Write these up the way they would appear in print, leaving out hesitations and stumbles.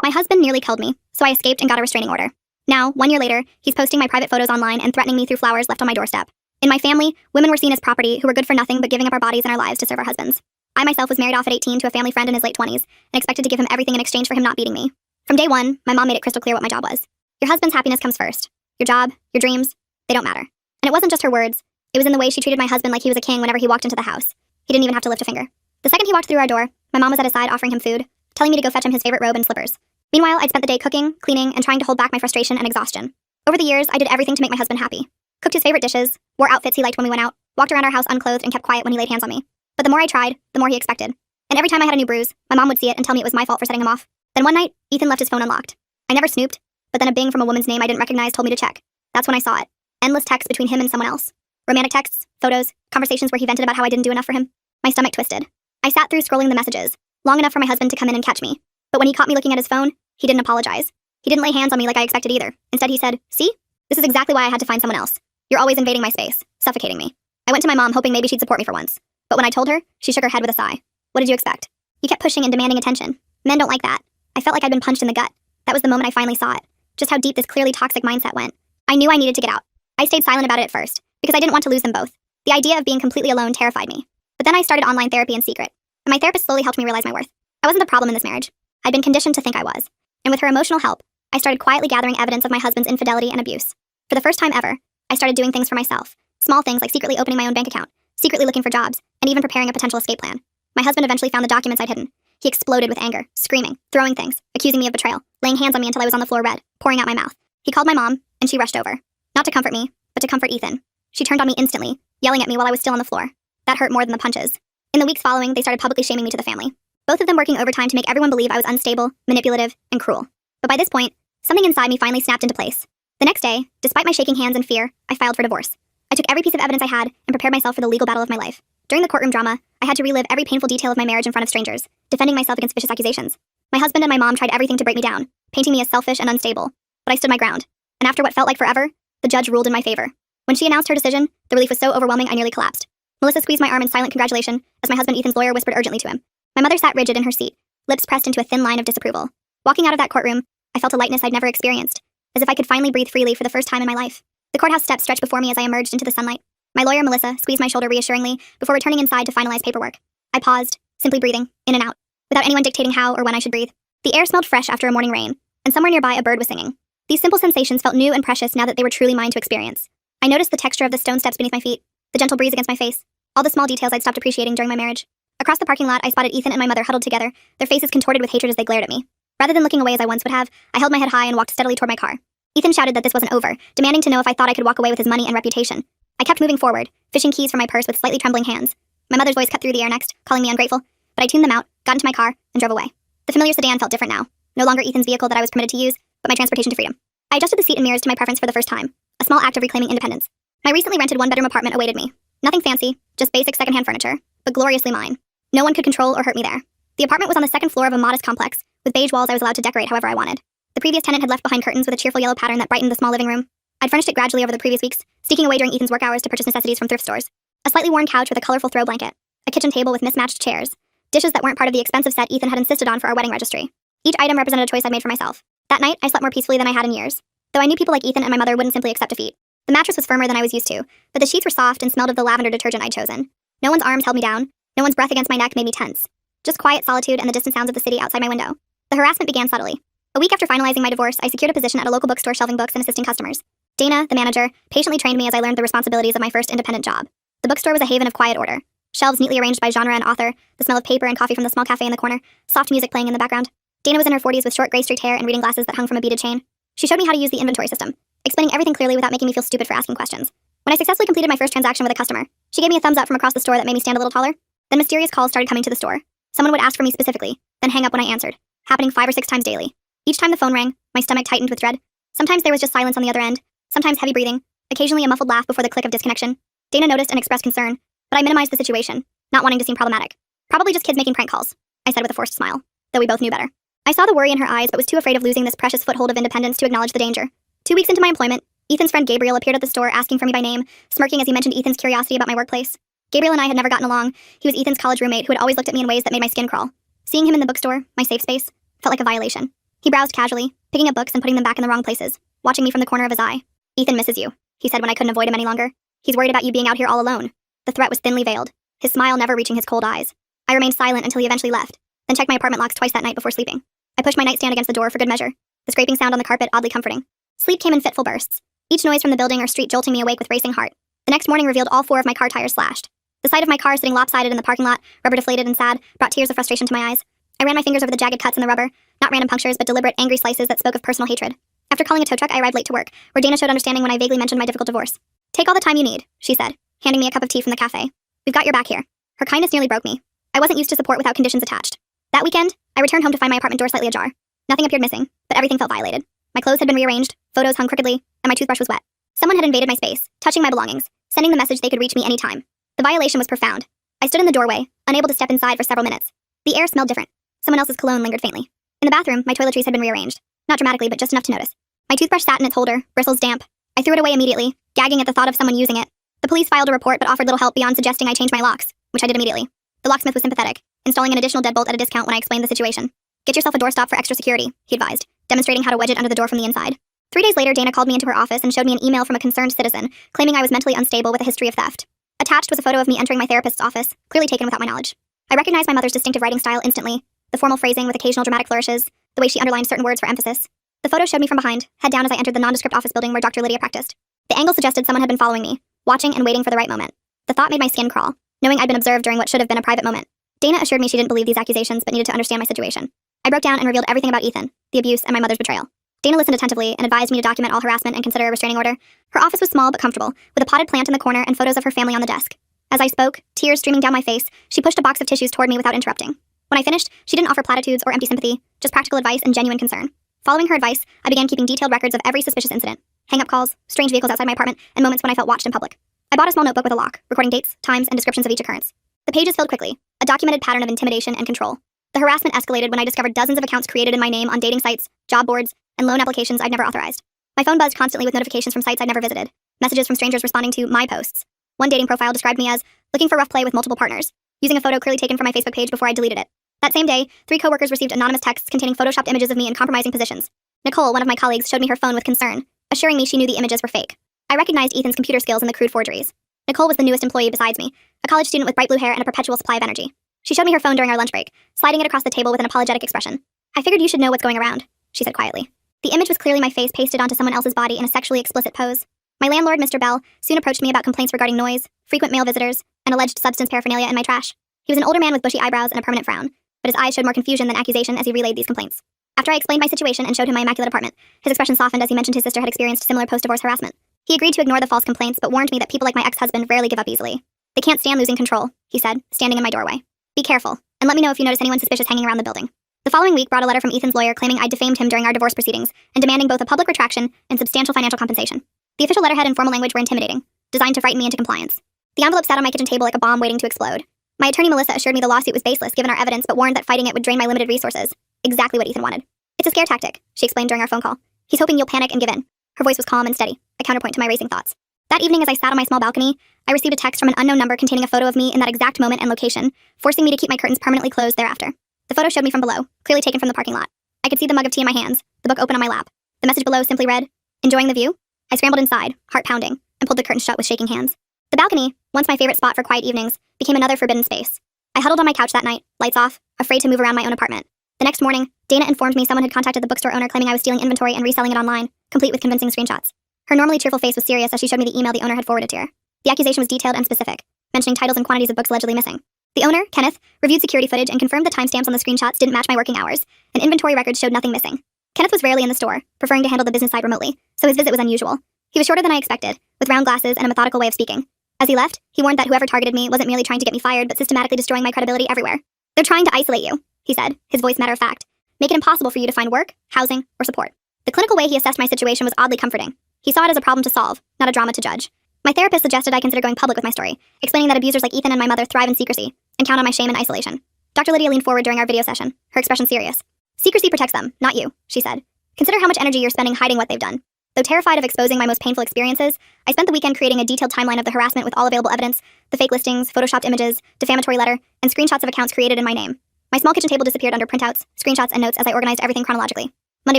My husband nearly killed me, so I escaped and got a restraining order. Now, 1 year later, he's posting my private photos online and threatening me through flowers left on my doorstep. In my family, women were seen as property who were good for nothing but giving up our bodies and our lives to serve our husbands. I myself was married off at 18 to a family friend in his late 20s and expected to give him everything in exchange for him not beating me. From day one, my mom made it crystal clear what my job was. Your husband's happiness comes first. Your job, your dreams, they don't matter. And it wasn't just her words. It was in the way she treated my husband like he was a king whenever he walked into the house. He didn't even have to lift a finger. The second he walked through our door, my mom was at his side offering him food, telling me to go fetch him his favorite robe and slippers. Meanwhile, I'd spent the day cooking, cleaning, and trying to hold back my frustration and exhaustion. Over the years, I did everything to make my husband happy. Cooked his favorite dishes, wore outfits he liked when we went out, walked around our house unclothed and kept quiet when he laid hands on me. But the more I tried, the more he expected. And every time I had a new bruise, my mom would see it and tell me it was my fault for setting him off. Then one night, Ethan left his phone unlocked. I never snooped, but then a bing from a woman's name I didn't recognize told me to check. That's when I saw it. Endless texts between him and someone else. Romantic texts, photos, conversations where he vented about how I didn't do enough for him. My stomach twisted. I sat through scrolling the messages, long enough for my husband to come in and catch me. But when he caught me looking at his phone, he didn't apologize. He didn't lay hands on me like I expected either. Instead, he said, "See? This is exactly why I had to find someone else. You're always invading my space, suffocating me." I went to my mom hoping maybe she'd support me for once. But when I told her, she shook her head with a sigh. "What did you expect? You kept pushing and demanding attention. Men don't like that." I felt like I'd been punched in the gut. That was the moment I finally saw it. Just how deep this clearly toxic mindset went. I knew I needed to get out. I stayed silent about it at first, because I didn't want to lose them both. The idea of being completely alone terrified me. But then I started online therapy in secret, and my therapist slowly helped me realize my worth. I wasn't the problem in this marriage. I'd been conditioned to think I was. And with her emotional help, I started quietly gathering evidence of my husband's infidelity and abuse. For the first time ever, I started doing things for myself. Small things like secretly opening my own bank account, secretly looking for jobs, and even preparing a potential escape plan. My husband eventually found the documents I'd hidden. He exploded with anger, screaming, throwing things, accusing me of betrayal, laying hands on me until I was on the floor red, pouring out my mouth. He called my mom, and she rushed over. Not to comfort me, but to comfort Ethan. She turned on me instantly, yelling at me while I was still on the floor. That hurt more than the punches. In the weeks following, they started publicly shaming me to the family. Both of them working overtime to make everyone believe I was unstable, manipulative, and cruel. But by this point, something inside me finally snapped into place. The next day, despite my shaking hands and fear, I filed for divorce. I took every piece of evidence I had and prepared myself for the legal battle of my life. During the courtroom drama, I had to relive every painful detail of my marriage in front of strangers, defending myself against vicious accusations. My husband and my mom tried everything to break me down, painting me as selfish and unstable. But I stood my ground. And after what felt like forever, the judge ruled in my favor. When she announced her decision, the relief was so overwhelming I nearly collapsed. Melissa squeezed my arm in silent congratulation as my husband Ethan's lawyer whispered urgently to him. My mother sat rigid in her seat, lips pressed into a thin line of disapproval. Walking out of that courtroom, I felt a lightness I'd never experienced, as if I could finally breathe freely for the first time in my life. The courthouse steps stretched before me as I emerged into the sunlight. My lawyer, Melissa, squeezed my shoulder reassuringly before returning inside to finalize paperwork. I paused, simply breathing, in and out, without anyone dictating how or when I should breathe. The air smelled fresh after a morning rain, and somewhere nearby a bird was singing. These simple sensations felt new and precious now that they were truly mine to experience. I noticed the texture of the stone steps beneath my feet, the gentle breeze against my face, all the small details I'd stopped appreciating during my marriage. Across the parking lot, I spotted Ethan and my mother huddled together, their faces contorted with hatred as they glared at me. Rather than looking away as I once would have, I held my head high and walked steadily toward my car. Ethan shouted that this wasn't over, demanding to know if I thought I could walk away with his money and reputation. I kept moving forward, fishing keys from my purse with slightly trembling hands. My mother's voice cut through the air next, calling me ungrateful, but I tuned them out, got into my car, and drove away. The familiar sedan felt different now. No longer Ethan's vehicle that I was permitted to use, but my transportation to freedom. I adjusted the seat and mirrors to my preference for the first time, a small act of reclaiming independence. My recently rented one-bedroom apartment awaited me. Nothing fancy, just basic secondhand furniture, but gloriously mine. No one could control or hurt me there. The apartment was on the second floor of a modest complex, with beige walls I was allowed to decorate however I wanted. The previous tenant had left behind curtains with a cheerful yellow pattern that brightened the small living room. I'd furnished it gradually over the previous weeks, sneaking away during Ethan's work hours to purchase necessities from thrift stores. A slightly worn couch with a colorful throw blanket, a kitchen table with mismatched chairs, dishes that weren't part of the expensive set Ethan had insisted on for our wedding registry. Each item represented a choice I'd made for myself. That night, I slept more peacefully than I had in years, though I knew people like Ethan and my mother wouldn't simply accept defeat. The mattress was firmer than I was used to, but the sheets were soft and smelled of the lavender detergent I'd chosen. No one's arms held me down, no one's breath against my neck made me tense. Just quiet solitude and the distant sounds of the city outside my window. The harassment began subtly. A week after finalizing my divorce, I secured a position at a local bookstore shelving books and assisting customers. Dana, the manager, patiently trained me as I learned the responsibilities of my first independent job. The bookstore was a haven of quiet order. Shelves neatly arranged by genre and author, the smell of paper and coffee from the small cafe in the corner, soft music playing in the background. Dana was in her 40s with short gray-streaked hair and reading glasses that hung from a beaded chain. She showed me how to use the inventory system, explaining everything clearly without making me feel stupid for asking questions. When I successfully completed my first transaction with a customer, she gave me a thumbs up from across the store that made me stand a little taller. Then mysterious calls started coming to the store. Someone would ask for me specifically, then hang up when I answered, happening 5 or 6 times daily. Each time the phone rang, my stomach tightened with dread. Sometimes there was just silence on the other end, sometimes heavy breathing, occasionally a muffled laugh before the click of disconnection. Dana noticed and expressed concern, but I minimized the situation, not wanting to seem problematic. Probably just kids making prank calls, I said with a forced smile, though we both knew better. I saw the worry in her eyes but was too afraid of losing this precious foothold of independence to acknowledge the danger. 2 weeks into my employment, Ethan's friend Gabriel appeared at the store asking for me by name, smirking as he mentioned Ethan's curiosity about my workplace. Gabriel and I had never gotten along. He was Ethan's college roommate who had always looked at me in ways that made my skin crawl. Seeing him in the bookstore, my safe space, felt like a violation. He browsed casually, picking up books and putting them back in the wrong places, watching me from the corner of his eye. "Ethan misses you," he said when I couldn't avoid him any longer. "He's worried about you being out here all alone." The threat was thinly veiled, his smile never reaching his cold eyes. I remained silent until he eventually left, then checked my apartment locks twice that night before sleeping. I pushed my nightstand against the door for good measure, the scraping sound on the carpet oddly comforting. Sleep came in fitful bursts, each noise from the building or street jolting me awake with racing heart. The next morning revealed all 4 of my car tires slashed. The sight of my car sitting lopsided in the parking lot, rubber deflated and sad, brought tears of frustration to my eyes. I ran my fingers over the jagged cuts in the rubber, not random punctures, but deliberate, angry slices that spoke of personal hatred. After calling a tow truck, I arrived late to work, where Dana showed understanding when I vaguely mentioned my difficult divorce. "Take all the time you need," she said, handing me a cup of tea from the cafe. "We've got your back here." Her kindness nearly broke me. I wasn't used to support without conditions attached. That weekend, I returned home to find my apartment door slightly ajar. Nothing appeared missing, but everything felt violated. My clothes had been rearranged, photos hung crookedly, and my toothbrush was wet. Someone had invaded my space, touching my belongings, sending the message they could reach me any time. The violation was profound. I stood in the doorway, unable to step inside for several minutes. The air smelled different. Someone else's cologne lingered faintly. In the bathroom, my toiletries had been rearranged. Not dramatically, but just enough to notice. My toothbrush sat in its holder, bristles damp. I threw it away immediately, gagging at the thought of someone using it. The police filed a report but offered little help beyond suggesting I change my locks, which I did immediately. The locksmith was sympathetic, installing an additional deadbolt at a discount when I explained the situation. "Get yourself a doorstop for extra security," he advised, demonstrating how to wedge it under the door from the inside. 3 days later, Dana called me into her office and showed me an email from a concerned citizen, claiming I was mentally unstable with a history of theft. Attached was a photo of me entering my therapist's office, clearly taken without my knowledge. I recognized my mother's distinctive writing style instantly, the formal phrasing with occasional dramatic flourishes, the way she underlined certain words for emphasis. The photo showed me from behind, head down as I entered the nondescript office building where Dr. Lydia practiced. The angle suggested someone had been following me, watching and waiting for the right moment. The thought made my skin crawl, knowing I'd been observed during what should have been a private moment. Dana assured me she didn't believe these accusations but needed to understand my situation. I broke down and revealed everything about Ethan, the abuse, and my mother's betrayal. Dana listened attentively and advised me to document all harassment and consider a restraining order. Her office was small but comfortable, with a potted plant in the corner and photos of her family on the desk. As I spoke, tears streaming down my face, she pushed a box of tissues toward me without interrupting. When I finished, she didn't offer platitudes or empty sympathy, just practical advice and genuine concern. Following her advice, I began keeping detailed records of every suspicious incident, hang-up calls, strange vehicles outside my apartment, and moments when I felt watched in public. I bought a small notebook with a lock, recording dates, times, and descriptions of each occurrence. The pages filled quickly, a documented pattern of intimidation and control. The harassment escalated when I discovered dozens of accounts created in my name on dating sites, job boards, and loan applications I'd never authorized. My phone buzzed constantly with notifications from sites I'd never visited, messages from strangers responding to my posts. One dating profile described me as looking for rough play with multiple partners, using a photo clearly taken from my Facebook page before I deleted it. That same day, 3 coworkers received anonymous texts containing photoshopped images of me in compromising positions. Nicole, one of my colleagues, showed me her phone with concern, assuring me she knew the images were fake. I recognized Ethan's computer skills in the crude forgeries. Nicole was the newest employee besides me, a college student with bright blue hair and a perpetual supply of energy. She showed me her phone during our lunch break, sliding it across the table with an apologetic expression. "I figured you should know what's going around," she said quietly. The image was clearly my face pasted onto someone else's body in a sexually explicit pose. My landlord, Mr. Bell, soon approached me about complaints regarding noise, frequent male visitors, and alleged substance paraphernalia in my trash. He was an older man with bushy eyebrows and a permanent frown, but his eyes showed more confusion than accusation as he relayed these complaints. After I explained my situation and showed him my immaculate apartment, his expression softened as he mentioned his sister had experienced similar post-divorce harassment. He agreed to ignore the false complaints, but warned me that people like my ex-husband rarely give up easily. "They can't stand losing control," he said, standing in my doorway. "Be careful, and let me know if you notice anyone suspicious hanging around the building." The following week brought a letter from Ethan's lawyer claiming I defamed him during our divorce proceedings and demanding both a public retraction and substantial financial compensation. The official letterhead and formal language were intimidating, designed to frighten me into compliance. The envelope sat on my kitchen table like a bomb waiting to explode. My attorney Melissa assured me the lawsuit was baseless given our evidence, but warned that fighting it would drain my limited resources. Exactly what Ethan wanted. "It's a scare tactic," she explained during our phone call. "He's hoping you'll panic and give in." Her voice was calm and steady, a counterpoint to my racing thoughts. That evening, as I sat on my small balcony, I received a text from an unknown number containing a photo of me in that exact moment and location, forcing me to keep my curtains permanently closed thereafter. The photo showed me from below, clearly taken from the parking lot. I could see the mug of tea in my hands, the book open on my lap. The message below simply read, "Enjoying the view?" I scrambled inside, heart pounding, and pulled the curtains shut with shaking hands. The balcony, once my favorite spot for quiet evenings, became another forbidden space. I huddled on my couch that night, lights off, afraid to move around my own apartment. The next morning, Dana informed me someone had contacted the bookstore owner claiming I was stealing inventory and reselling it online, complete with convincing screenshots. Her normally cheerful face was serious as she showed me the email the owner had forwarded to her. The accusation was detailed and specific, mentioning titles and quantities of books allegedly missing. The owner, Kenneth, reviewed security footage and confirmed the timestamps on the screenshots didn't match my working hours, and inventory records showed nothing missing. Kenneth was rarely in the store, preferring to handle the business side remotely, so his visit was unusual. He was shorter than I expected, with round glasses and a methodical way of speaking. As he left, he warned that whoever targeted me wasn't merely trying to get me fired, but systematically destroying my credibility everywhere. "They're trying to isolate you," he said, his voice matter of fact. "Make it impossible for you to find work, housing, or support." The clinical way he assessed my situation was oddly comforting. He saw it as a problem to solve, not a drama to judge. My therapist suggested I consider going public with my story, explaining that abusers like Ethan and my mother thrive in secrecy and count on my shame and isolation. Dr. Lydia leaned forward during our video session, her expression serious. "Secrecy protects them, not you," she said. "Consider how much energy you're spending hiding what they've done." Though terrified of exposing my most painful experiences, I spent the weekend creating a detailed timeline of the harassment with all available evidence, the fake listings, photoshopped images, defamatory letter, and screenshots of accounts created in my name. My small kitchen table disappeared under printouts, screenshots, and notes as I organized everything chronologically. Monday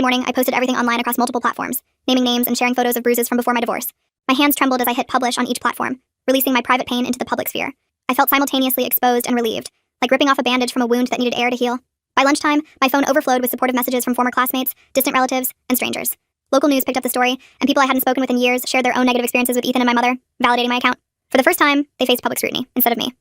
morning, I posted everything online across multiple platforms, naming names and sharing photos of bruises from before my divorce. My hands trembled as I hit publish on each platform, releasing my private pain into the public sphere. I felt simultaneously exposed and relieved, like ripping off a bandage from a wound that needed air to heal. By lunchtime, my phone overflowed with supportive messages from former classmates, distant relatives, and strangers. Local news picked up the story, and people I hadn't spoken with in years shared their own negative experiences with Ethan and my mother, validating my account. For the first time, they faced public scrutiny, instead of me.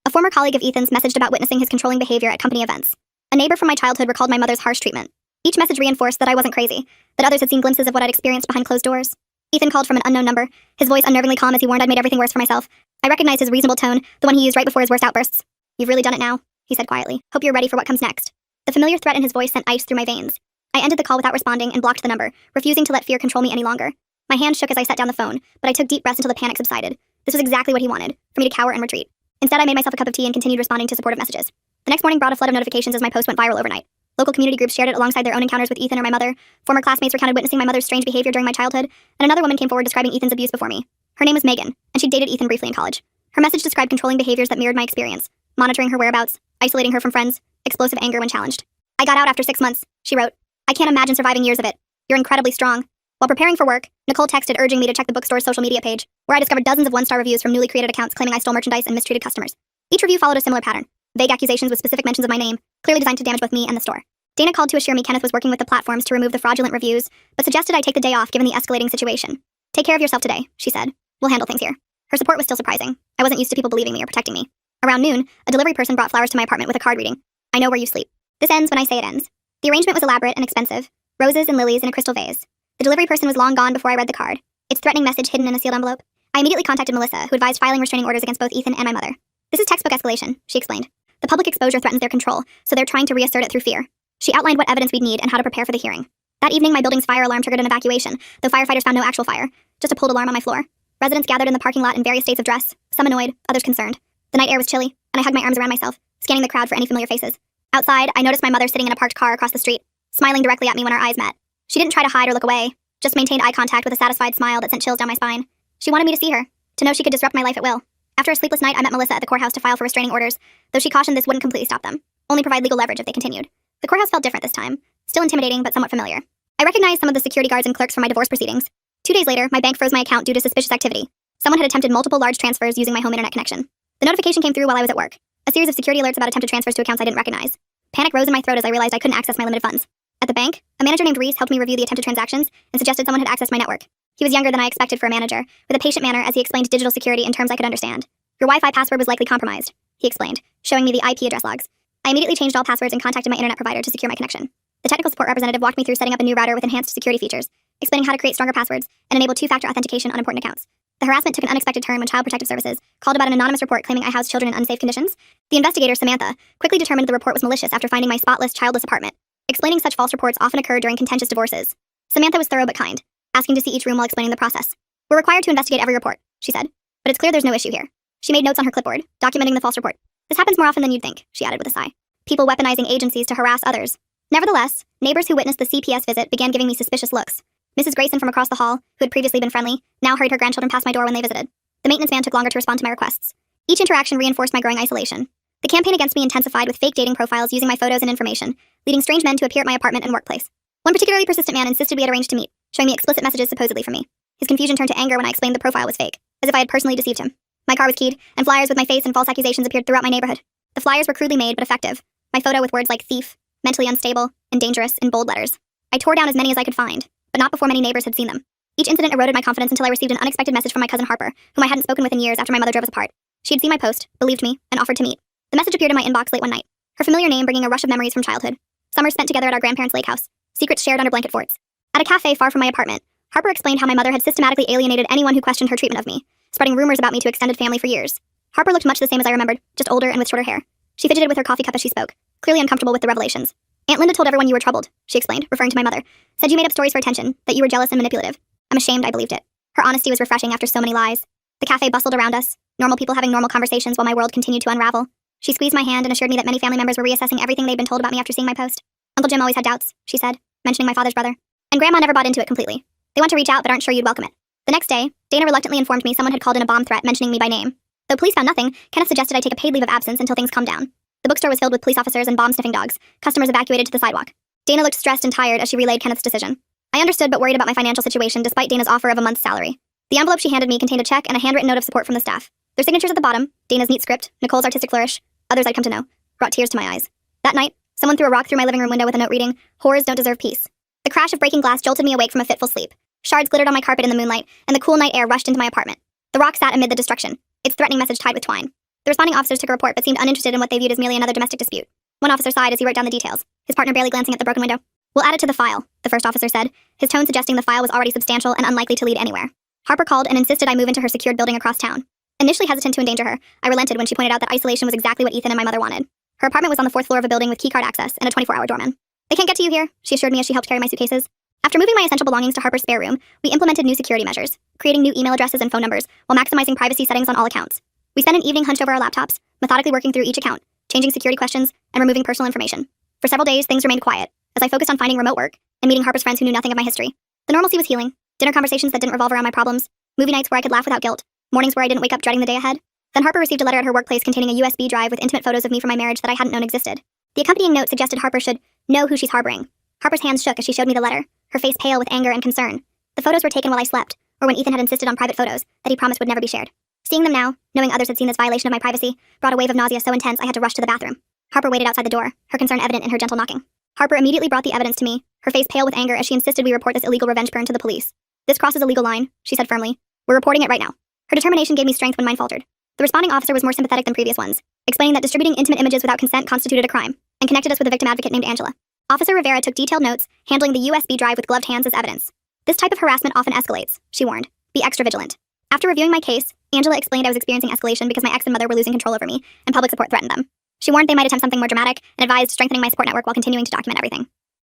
A former colleague of Ethan's messaged about witnessing his controlling behavior at company events. A neighbor from my childhood recalled my mother's harsh treatment. Each message reinforced that I wasn't crazy, that others had seen glimpses of what I'd experienced behind closed doors. Ethan called from an unknown number, his voice unnervingly calm as he warned I'd made everything worse for myself. I recognized his reasonable tone, the one he used right before his worst outbursts. "You've really done it now," he said quietly. "Hope you're ready for what comes next." The familiar threat in his voice sent ice through my veins. I ended the call without responding and blocked the number, refusing to let fear control me any longer. My hand shook as I set down the phone, but I took deep breaths until the panic subsided. This was exactly what he wanted, for me to cower and retreat. Instead, I made myself a cup of tea and continued responding to supportive messages. The next morning brought a flood of notifications as my post went viral overnight. Local community groups shared it alongside their own encounters with Ethan or my mother. Former classmates recounted witnessing my mother's strange behavior during my childhood, and another woman came forward describing Ethan's abuse before me. Her name was Megan, and she'd dated Ethan briefly in college. Her message described controlling behaviors that mirrored my experience, monitoring her whereabouts, isolating her from friends, explosive anger when challenged. "I got out after 6 months," she wrote. "I can't imagine surviving years of it. You're incredibly strong." While preparing for work, Nicole texted urging me to check the bookstore's social media page, where I discovered dozens of one-star reviews from newly created accounts claiming I stole merchandise and mistreated customers. Each review followed a similar pattern, vague accusations with specific mentions of my name, clearly designed to damage both me and the store. Dana called to assure me Kenneth was working with the platforms to remove the fraudulent reviews, but suggested I take the day off given the escalating situation. "Take care of yourself today," she said. "We'll handle things here." Her support was still surprising. I wasn't used to people believing me or protecting me. Around noon, a delivery person brought flowers to my apartment with a card reading, "I know where you sleep. This ends when I say it ends." The arrangement was elaborate and expensive, roses and lilies in a crystal vase. The delivery person was long gone before I read the card, its threatening message hidden in a sealed envelope. I immediately contacted Melissa, who advised filing restraining orders against both Ethan and my mother. "This is textbook escalation," she explained. "The public exposure threatens their control, so they're trying to reassert it through fear." She outlined what evidence we'd need and how to prepare for the hearing. That evening, my building's fire alarm triggered an evacuation, though firefighters found no actual fire, just a pulled alarm on my floor. Residents gathered in the parking lot in various states of dress, some annoyed, others concerned. The night air was chilly, and I hugged my arms around myself, scanning the crowd for any familiar faces. Outside, I noticed my mother sitting in a parked car across the street, smiling directly at me when our eyes met. She didn't try to hide or look away, just maintained eye contact with a satisfied smile that sent chills down my spine. She wanted me to see her, to know she could disrupt my life at will. After a sleepless night, I met Melissa at the courthouse to file for restraining orders, though she cautioned this wouldn't completely stop them, only provide legal leverage if they continued. The courthouse felt different this time, still intimidating but somewhat familiar. I recognized some of the security guards and clerks from my divorce proceedings. 2 days later, my bank froze my account due to suspicious activity. Someone had attempted multiple large transfers using my home internet connection. The notification came through while I was at work, a series of security alerts about attempted transfers to accounts I didn't recognize. Panic rose in my throat as I realized I couldn't access my limited funds. At the bank, a manager named Reese helped me review the attempted transactions and suggested someone had accessed my network. He was younger than I expected for a manager, with a patient manner as he explained digital security in terms I could understand. "Your Wi-Fi password was likely compromised," he explained, showing me the IP address logs. I immediately changed all passwords and contacted my internet provider to secure my connection. The technical support representative walked me through setting up a new router with enhanced security features, explaining how to create stronger passwords and enable two-factor authentication on important accounts. The harassment took an unexpected turn when Child Protective Services called about an anonymous report claiming I housed children in unsafe conditions. The investigator, Samantha, quickly determined the report was malicious after finding my spotless, childless apartment, explaining such false reports often occur during contentious divorces. Samantha was thorough but kind, asking to see each room while explaining the process. "We're required to investigate every report," she said, "but it's clear there's no issue here." She made notes on her clipboard, documenting the false report. "This happens more often than you'd think," she added with a sigh. "People weaponizing agencies to harass others." Nevertheless, neighbors who witnessed the CPS visit began giving me suspicious looks. Mrs. Grayson from across the hall, who had previously been friendly, now hurried her grandchildren past my door when they visited. The maintenance man took longer to respond to my requests. Each interaction reinforced my growing isolation. The campaign against me intensified with fake dating profiles using my photos and information, leading strange men to appear at my apartment and workplace. One particularly persistent man insisted we had arranged to meet, showing me explicit messages supposedly from me. His confusion turned to anger when I explained the profile was fake, as if I had personally deceived him. My car was keyed, and flyers with my face and false accusations appeared throughout my neighborhood. The flyers were crudely made but effective. My photo with words like thief, mentally unstable, and dangerous in bold letters. I tore down as many as I could find, but not before many neighbors had seen them. Each incident eroded my confidence until I received an unexpected message from my cousin Harper, whom I hadn't spoken with in years after my mother drove us apart. She had seen my post, believed me, and offered to meet. The message appeared in my inbox late one night, her familiar name bringing a rush of memories from childhood. Summers spent together at our grandparents' lake house, secrets shared under blanket forts. At a cafe far from my apartment, Harper explained how my mother had systematically alienated anyone who questioned her treatment of me, spreading rumors about me to extended family for years. Harper looked much the same as I remembered, just older and with shorter hair. She fidgeted with her coffee cup as she spoke, clearly uncomfortable with the revelations. "Aunt Linda told everyone you were troubled," she explained, referring to my mother. "Said you made up stories for attention, that you were jealous and manipulative." I'm ashamed I believed it. Her honesty was refreshing after so many lies. The cafe bustled around us, normal people having normal conversations while my world continued to unravel. She squeezed my hand and assured me that many family members were reassessing everything they'd been told about me after seeing my post. "Uncle Jim always had doubts," she said, mentioning my father's brother. "And Grandma never bought into it completely. They want to reach out but aren't sure you'd welcome it." The next day, Dana reluctantly informed me someone had called in a bomb threat mentioning me by name. Though police found nothing, Kenneth suggested I take a paid leave of absence until things calmed down. The bookstore was filled with police officers and bomb-sniffing dogs, customers evacuated to the sidewalk. Dana looked stressed and tired as she relayed Kenneth's decision. I understood but worried about my financial situation despite Dana's offer of a month's salary. The envelope she handed me contained a check and a handwritten note of support from the staff. Their signatures at the bottom, Dana's neat script, Nicole's artistic flourish, others I'd come to know, brought tears to my eyes. That night, someone threw a rock through my living room window with a note reading, "Whores don't deserve peace." The crash of breaking glass jolted me awake from a fitful sleep. Shards glittered on my carpet in the moonlight, and the cool night air rushed into my apartment. The rock sat amid the destruction, its threatening message tied with twine. The responding officers took a report but seemed uninterested in what they viewed as merely another domestic dispute. One officer sighed as he wrote down the details, his partner barely glancing at the broken window. "We'll add it to the file," the first officer said, his tone suggesting the file was already substantial and unlikely to lead anywhere. Harper called and insisted I move into her secured building across town. Initially hesitant to endanger her, I relented when she pointed out that isolation was exactly what Ethan and my mother wanted. Her apartment was on the 4th floor of a building with keycard access and a 24-hour doorman. "They can't get to you here," she assured me as she helped carry my suitcases. After moving my essential belongings to Harper's spare room, we implemented new security measures, creating new email addresses and phone numbers, while maximizing privacy settings on all accounts. We spent an evening hunched over our laptops, methodically working through each account, changing security questions, and removing personal information. For several days, things remained quiet, as I focused on finding remote work and meeting Harper's friends who knew nothing of my history. The normalcy was healing, dinner conversations that didn't revolve around my problems, movie nights where I could laugh without guilt, mornings where I didn't wake up dreading the day ahead. Then Harper received a letter at her workplace containing a USB drive with intimate photos of me from my marriage that I hadn't known existed. The accompanying note suggested Harper should know who she's harboring. Harper's hands shook as she showed me the letter, her face pale with anger and concern. The photos were taken while I slept, or when Ethan had insisted on private photos that he promised would never be shared. Seeing them now, knowing others had seen this violation of my privacy, brought a wave of nausea so intense I had to rush to the bathroom. Harper waited outside the door, her concern evident in her gentle knocking. Harper immediately brought the evidence to me, her face pale with anger as she insisted we report this illegal revenge burn to the police. "This crosses a legal line," she said firmly. "We're reporting it right now." Her determination gave me strength when mine faltered. The responding officer was more sympathetic than previous ones, explaining that distributing intimate images without consent constituted a crime, and connected us with a victim advocate named Angela. Officer Rivera took detailed notes, handling the USB drive with gloved hands as evidence. "This type of harassment often escalates," she warned. "Be extra vigilant." After reviewing my case, Angela explained I was experiencing escalation because my ex and mother were losing control over me, and public support threatened them. She warned they might attempt something more dramatic, and advised strengthening my support network while continuing to document everything.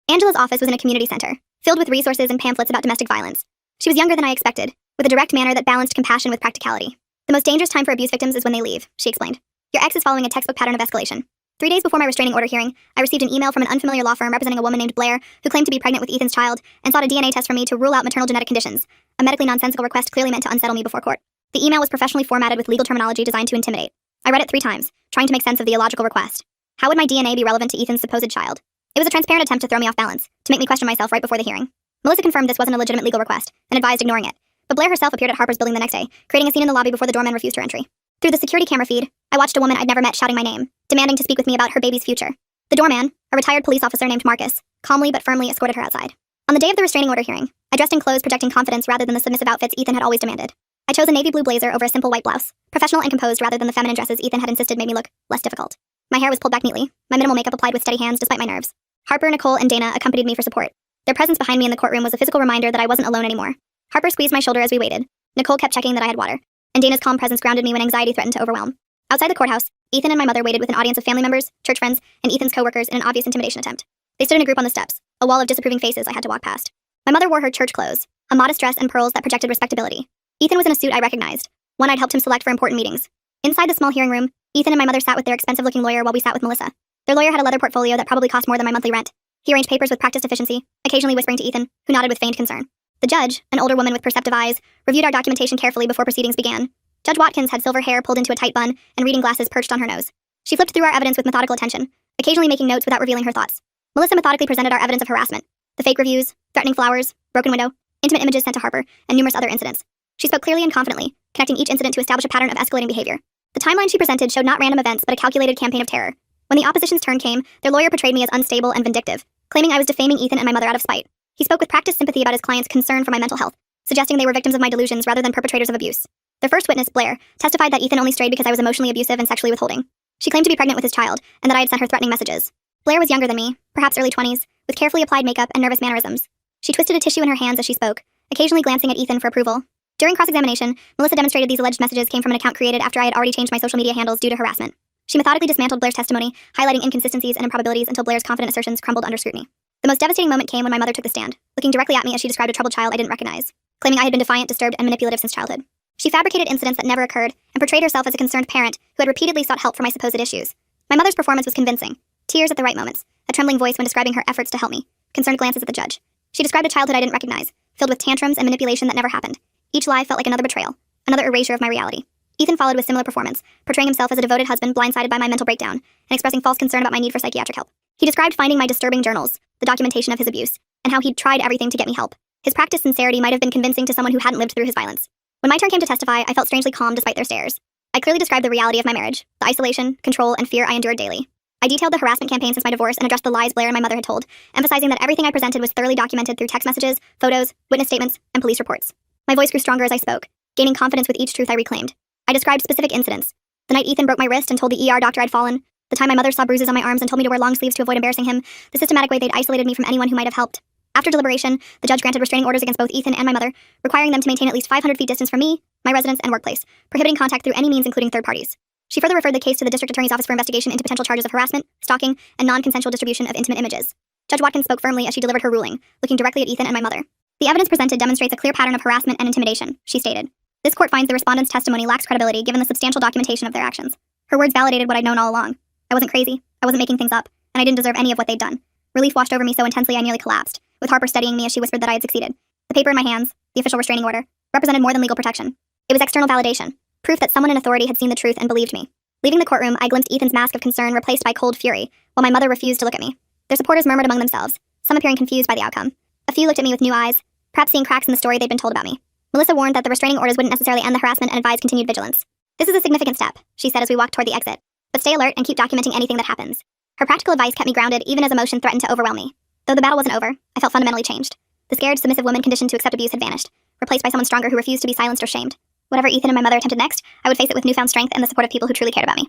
Angela's office was in a community center, filled with resources and pamphlets about domestic violence. She was younger than I expected, with a direct manner that balanced compassion with practicality. "The most dangerous time for abuse victims is when they leave," she explained. "Your ex is following a textbook pattern of escalation. 3 days before my restraining order hearing, I received an email from an unfamiliar law firm representing a woman named Blair who claimed to be pregnant with Ethan's child and sought a DNA test from me to rule out maternal genetic conditions, a medically nonsensical request clearly meant to unsettle me before court. The email was professionally formatted with legal terminology designed to intimidate. I read it 3 times, trying to make sense of the illogical request. How would my DNA be relevant to Ethan's supposed child? It was a transparent attempt to throw me off balance, to make me question myself right before the hearing. Melissa confirmed this wasn't a legitimate legal request, and advised ignoring it. But Blair herself appeared at Harper's building the next day, creating a scene in the lobby before the doorman refused her entry. Through the security camera feed, I watched a woman I'd never met shouting my name, demanding to speak with me about her baby's future. The doorman, a retired police officer named Marcus, calmly but firmly escorted her outside. On the day of the restraining order hearing, I dressed in clothes projecting confidence rather than the submissive outfits Ethan had always demanded. I chose a navy blue blazer over a simple white blouse, professional and composed rather than the feminine dresses Ethan had insisted made me look less difficult. My hair was pulled back neatly, my minimal makeup applied with steady hands despite my nerves. Harper, Nicole, and Dana accompanied me for support. Their presence behind me in the courtroom was a physical reminder that I wasn't alone anymore. Harper squeezed my shoulder as we waited. Nicole kept checking that I had water, and Dana's calm presence grounded me when anxiety threatened to overwhelm. Outside the courthouse, Ethan and my mother waited with an audience of family members, church friends, and Ethan's coworkers in an obvious intimidation attempt. They stood in a group on the steps, a wall of disapproving faces I had to walk past. My mother wore her church clothes, a modest dress and pearls that projected respectability. Ethan was in a suit I recognized, one I'd helped him select for important meetings. Inside the small hearing room, Ethan and my mother sat with their expensive-looking lawyer while we sat with Melissa. Their lawyer had a leather portfolio that probably cost more than my monthly rent. He arranged papers with practiced efficiency, occasionally whispering to Ethan, who nodded with feigned concern. The judge, an older woman with perceptive eyes, reviewed our documentation carefully before proceedings began. Judge Watkins had silver hair pulled into a tight bun and reading glasses perched on her nose. She flipped through our evidence with methodical attention, occasionally making notes without revealing her thoughts. Melissa methodically presented our evidence of harassment, the fake reviews, threatening flowers, broken window, intimate images sent to Harper, and numerous other incidents. She spoke clearly and confidently, connecting each incident to establish a pattern of escalating behavior. The timeline she presented showed not random events but a calculated campaign of terror. When the opposition's turn came, their lawyer portrayed me as unstable and vindictive, claiming I was defaming Ethan and my mother out of spite. He spoke with practiced sympathy about his client's concern for my mental health, suggesting they were victims of my delusions rather than perpetrators of abuse. Their first witness, Blair, testified that Ethan only strayed because I was emotionally abusive and sexually withholding. She claimed to be pregnant with his child, and that I had sent her threatening messages. Blair was younger than me, perhaps early 20s, with carefully applied makeup and nervous mannerisms. She twisted a tissue in her hands as she spoke, occasionally glancing at Ethan for approval. During cross-examination, Melissa demonstrated these alleged messages came from an account created after I had already changed my social media handles due to harassment. She methodically dismantled Blair's testimony, highlighting inconsistencies and improbabilities until Blair's confident assertions crumbled under scrutiny. The most devastating moment came when my mother took the stand, looking directly at me as she described a troubled child I didn't recognize, claiming I had been defiant, disturbed, and manipulative since childhood. She fabricated incidents that never occurred and portrayed herself as a concerned parent who had repeatedly sought help for my supposed issues. My mother's performance was convincing. Tears at the right moments, a trembling voice when describing her efforts to help me, concerned glances at the judge. She described a childhood I didn't recognize, filled with tantrums and manipulation that never happened. Each lie felt like another betrayal, another erasure of my reality. Ethan followed with similar performance, portraying himself as a devoted husband blindsided by my mental breakdown, and expressing false concern about my need for psychiatric help. He described finding my disturbing journals, the documentation of his abuse, and how he'd tried everything to get me help. His practiced sincerity might have been convincing to someone who hadn't lived through his violence. When my turn came to testify, I felt strangely calm despite their stares. I clearly described the reality of my marriage, the isolation, control, and fear I endured daily. I detailed the harassment campaign since my divorce and addressed the lies Blair and my mother had told, emphasizing that everything I presented was thoroughly documented through text messages, photos, witness statements, and police reports. My voice grew stronger as I spoke, gaining confidence with each truth I reclaimed. I described specific incidents. The night Ethan broke my wrist and told the ER doctor I'd fallen, the time my mother saw bruises on my arms and told me to wear long sleeves to avoid embarrassing him, the systematic way they'd isolated me from anyone who might have helped. After deliberation, the judge granted restraining orders against both Ethan and my mother, requiring them to maintain at least 500 feet distance from me, my residence, and workplace, prohibiting contact through any means including third parties. She further referred the case to the District Attorney's Office for investigation into potential charges of harassment, stalking, and non-consensual distribution of intimate images. Judge Watkins spoke firmly as she delivered her ruling, looking directly at Ethan and my mother. The evidence presented demonstrates a clear pattern of harassment and intimidation, she stated. This court finds the respondent's testimony lacks credibility given the substantial documentation of their actions. Her words validated what I'd known all along. I wasn't crazy, I wasn't making things up, and I didn't deserve any of what they'd done. Relief washed over me so intensely I nearly collapsed, with Harper steadying me as she whispered that I had succeeded. The paper in my hands, the official restraining order, represented more than legal protection. It was external validation, proof that someone in authority had seen the truth and believed me. Leaving the courtroom, I glimpsed Ethan's mask of concern replaced by cold fury, while my mother refused to look at me. Their supporters murmured among themselves, some appearing confused by the outcome. A few looked at me with new eyes, perhaps seeing cracks in the story they'd been told about me. Melissa warned that the restraining orders wouldn't necessarily end the harassment and advised continued vigilance. This is a significant step, she said as we walked toward the exit. But stay alert and keep documenting anything that happens. Her practical advice kept me grounded even as emotion threatened to overwhelm me. Though the battle wasn't over, I felt fundamentally changed. The scared, submissive woman conditioned to accept abuse had vanished, replaced by someone stronger who refused to be silenced or shamed. Whatever Ethan and my mother attempted next, I would face it with newfound strength and the support of people who truly cared about me.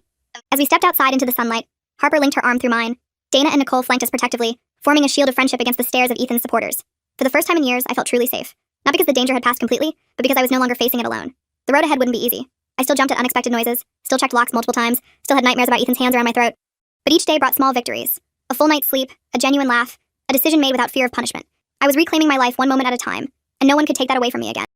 As we stepped outside into the sunlight, Harper linked her arm through mine. Dana and Nicole flanked us protectively, forming a shield of friendship against the stares of Ethan's supporters. For the first time in years, I felt truly safe. Not because the danger had passed completely, but because I was no longer facing it alone. The road ahead wouldn't be easy. I still jumped at unexpected noises, still checked locks multiple times, still had nightmares about Ethan's hands around my throat. But each day brought small victories. A full night's sleep, a genuine laugh, a decision made without fear of punishment. I was reclaiming my life one moment at a time, and no one could take that away from me again.